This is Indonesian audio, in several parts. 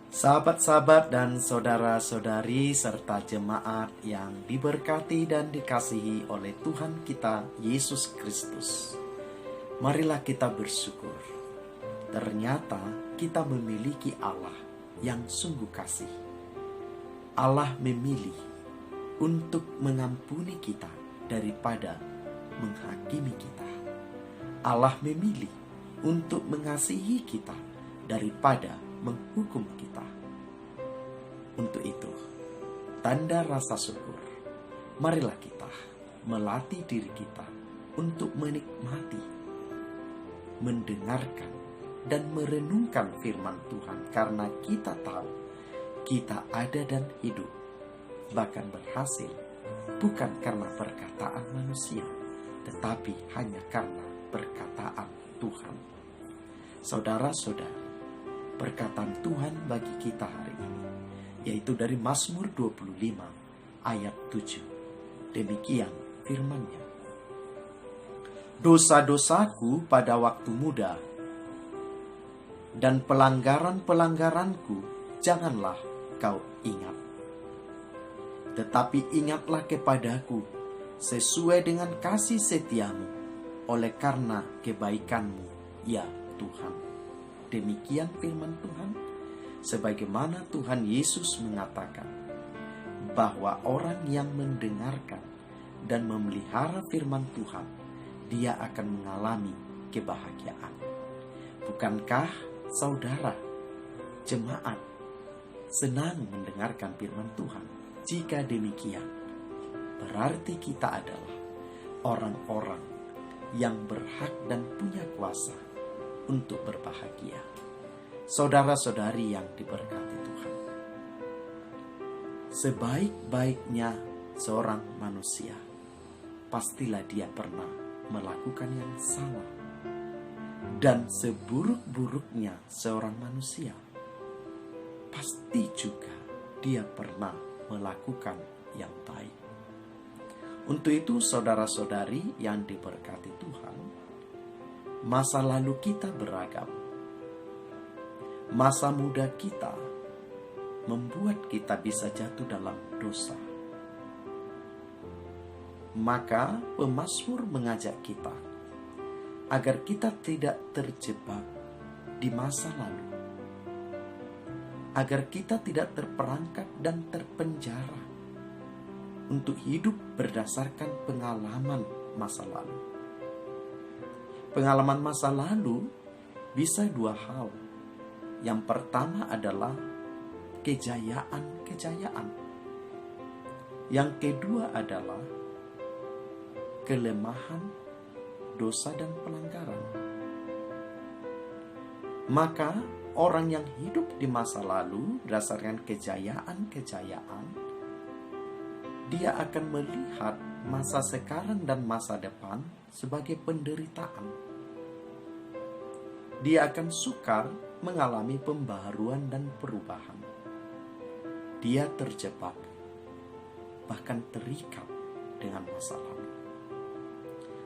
Sahabat-sahabat dan saudara-saudari serta jemaat yang diberkati dan dikasihi oleh Tuhan kita Yesus Kristus. Marilah kita bersyukur. Ternyata kita memiliki Allah yang sungguh kasih. Allah memilih untuk mengampuni kita daripada menghakimi kita. Allah memilih untuk mengasihi kita daripada menghukum kita. Untuk itu, tanda rasa syukur, marilah kita melatih diri kita untuk menikmati, mendengarkan, dan merenungkan firman Tuhan, karena kita tahu kita ada dan hidup, bahkan berhasil, bukan karena perkataan manusia, tetapi hanya karena perkataan Tuhan. Saudara-saudara, perkataan Tuhan bagi kita hari ini yaitu dari Mazmur 25 ayat 7. Demikian firman-Nya. Dosa-dosaku pada waktu muda dan pelanggaran-pelanggaranku janganlah kau ingat. Tetapi ingatlah kepadaku sesuai dengan kasih setiamu oleh karena kebaikanmu, ya Tuhan. Demikian firman Tuhan, sebagaimana Tuhan Yesus mengatakan bahwa orang yang mendengarkan dan memelihara firman Tuhan, dia akan mengalami kebahagiaan. Bukankah saudara, jemaat, senang mendengarkan firman Tuhan? Jika demikian, berarti kita adalah orang-orang yang berhak dan punya kuasa untuk berbahagia. Saudara-saudari yang diberkati Tuhan, sebaik-baiknya seorang manusia, pastilah dia pernah melakukan yang salah. Dan seburuk-buruknya seorang manusia, pasti juga dia pernah melakukan yang baik. Untuk itu saudara-saudari yang diberkati Tuhan, masa lalu kita beragam. Masa muda kita membuat kita bisa jatuh dalam dosa. Maka pemazmur mengajak kita agar kita tidak terjebak di masa lalu, agar kita tidak terperangkap dan terpenjara untuk hidup berdasarkan pengalaman masa lalu. Pengalaman masa lalu bisa dua hal. Yang pertama adalah kejayaan-kejayaan. Yang kedua adalah kelemahan, dosa dan pelanggaran. Maka orang yang hidup di masa lalu berdasarkan kejayaan-kejayaan, dia akan melihat masa sekarang dan masa depan sebagai penderitaan. Dia akan sukar mengalami pembaharuan dan perubahan. Dia terjebak, bahkan terikat dengan masa lalu.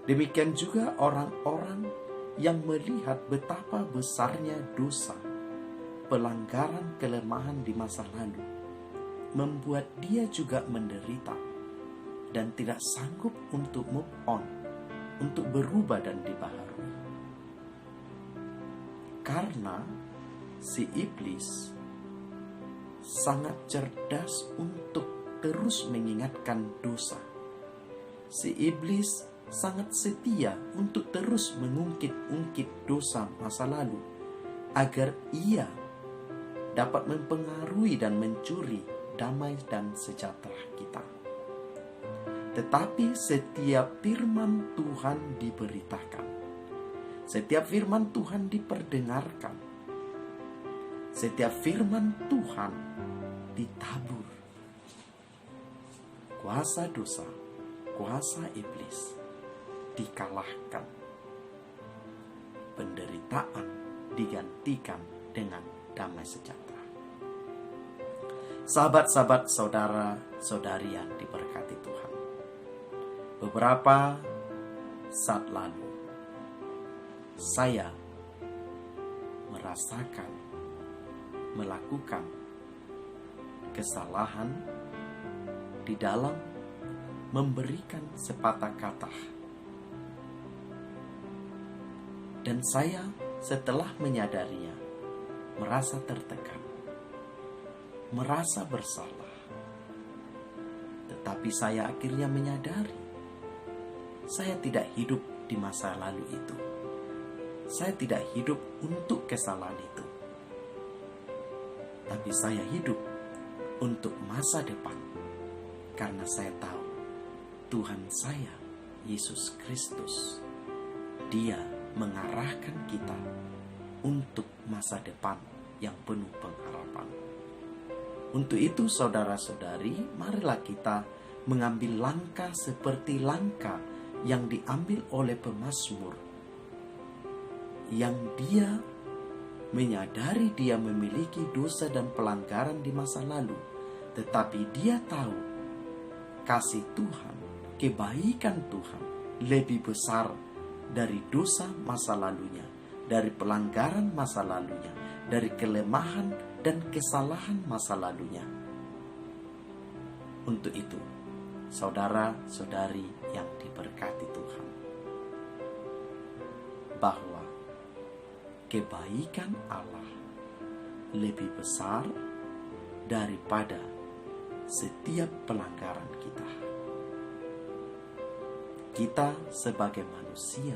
Demikian juga orang-orang yang melihat betapa besarnya dosa, pelanggaran, kelemahan di masa lalu, membuat dia juga menderita dan tidak sanggup untuk move on, untuk berubah dan dibaharui. Karena si iblis sangat cerdas untuk terus mengingatkan dosa. Si iblis sangat setia untuk terus mengungkit-ungkit dosa masa lalu, agar ia dapat mempengaruhi dan mencuri damai dan sejahtera kita. Tetapi setiap firman Tuhan diberitakan, setiap firman Tuhan diperdengarkan, setiap firman Tuhan ditabur, kuasa dosa, kuasa iblis dikalahkan, penderitaan digantikan dengan damai sejahtera. Sahabat-sahabat, saudara-saudari yang diberkati Tuhan, beberapa saat lalu saya merasakan melakukan kesalahan di dalam memberikan sepatah kata. Dan saya setelah menyadarinya merasa tertekan, merasa bersalah. Tetapi saya akhirnya menyadari saya tidak hidup di masa lalu itu. Saya tidak hidup untuk kesalahan itu. Tapi saya hidup untuk masa depan. Karena saya tahu Tuhan saya, Yesus Kristus, Dia mengarahkan kita untuk masa depan yang penuh pengharapan. Untuk itu saudara-saudari, marilah kita mengambil langkah seperti langkah yang diambil oleh pemazmur, yang dia menyadari dia memiliki dosa dan pelanggaran di masa lalu, tetapi dia tahu kasih Tuhan, kebaikan Tuhan lebih besar dari dosa masa lalunya, dari pelanggaran masa lalunya, dari kelemahan dan kesalahan masa lalunya. Untuk itu, saudara-saudari yang diberkati Tuhan, bahwa kebaikan Allah lebih besar daripada setiap pelanggaran kita. Kita sebagai manusia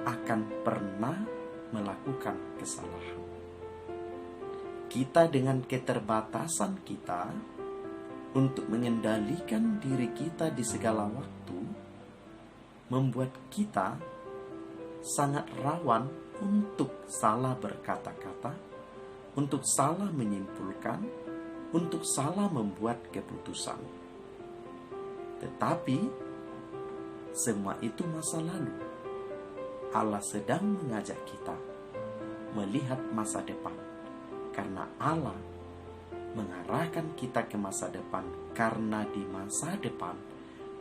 akan pernah melakukan kesalahan. Kita dengan keterbatasan kita untuk mengendalikan diri kita di segala waktu membuat kita sangat rawan untuk salah berkata-kata, untuk salah menyimpulkan, untuk salah membuat keputusan. Tetapi semua itu masa lalu. Allah sedang mengajak kita melihat masa depan, karena Allah mengarahkan kita ke masa depan, karena di masa depan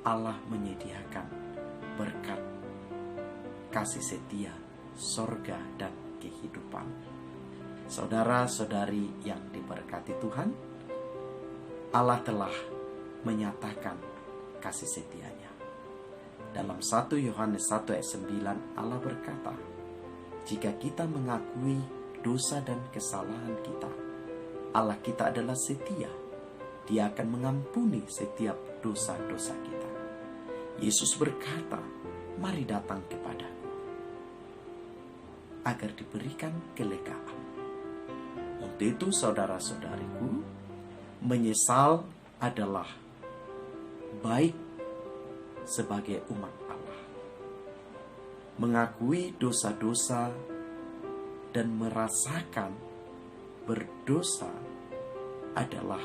Allah menyediakan berkat, kasih setia, sorga dan kehidupan. Saudara-saudari yang diberkati Tuhan, Allah telah menyatakan kasih setianya. Dalam 1 Yohanes 1 ayat 9 Allah berkata, jika kita mengakui dosa dan kesalahan kita, Allah kita adalah setia. Dia akan mengampuni setiap dosa-dosa kita. Yesus berkata, mari datang kepadaku agar diberikan kelegaan. Untuk itu saudara-saudariku, menyesal adalah baik sebagai umat Allah. Mengakui dosa-dosa dan merasakan berdosa adalah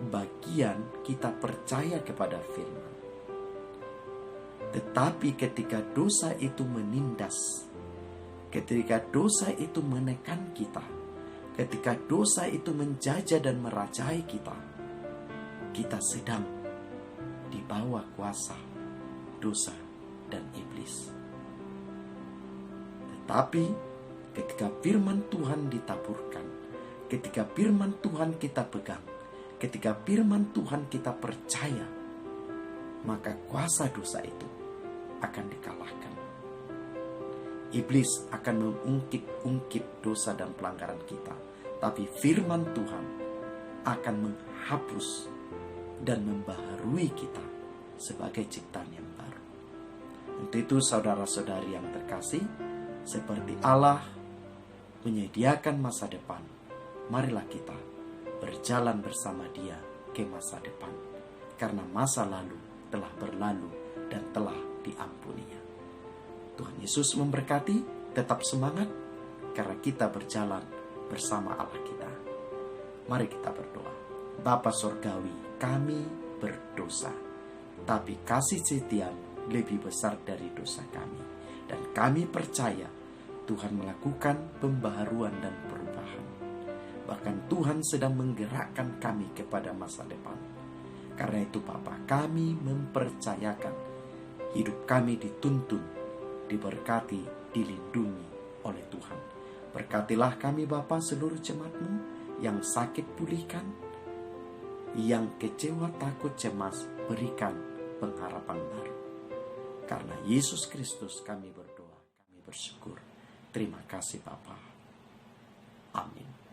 bagian kita percaya kepada firman. Tetapi ketika dosa itu menindas, ketika dosa itu menekan kita, ketika dosa itu menjajah dan merajai kita, kita sedang di bawah kuasa dosa dan iblis. Tetapi ketika firman Tuhan ditaburkan, ketika firman Tuhan kita pegang, ketika firman Tuhan kita percaya, maka kuasa dosa itu akan dikalahkan. Iblis akan mengungkit-ungkit dosa dan pelanggaran kita, tapi firman Tuhan akan menghapus dan membaharui kita sebagai ciptaan yang baru. Untuk itu saudara-saudari yang terkasih, seperti Allah menyediakan masa depan, marilah kita berjalan bersama Dia ke masa depan, karena masa lalu telah berlalu dan telah diampuninya. Tuhan Yesus memberkati, tetap semangat, karena kita berjalan bersama Allah kita. Mari kita berdoa. Bapa Surgawi, kami berdosa, tapi kasih setiamu lebih besar dari dosa kami. Dan kami percaya Tuhan melakukan pembaharuan dan perubahan. Bahkan Tuhan sedang menggerakkan kami kepada masa depan. Karena itu Bapa, kami mempercayakan hidup kami dituntun, diberkati, dilindungi oleh Tuhan. Berkatilah kami Bapa, seluruh jemaat-Mu yang sakit pulihkan, yang kecewa, takut, cemas berikan pengharapan baru. Karena Yesus Kristus kami berdoa, kami bersyukur. Terima kasih Bapa. Amin.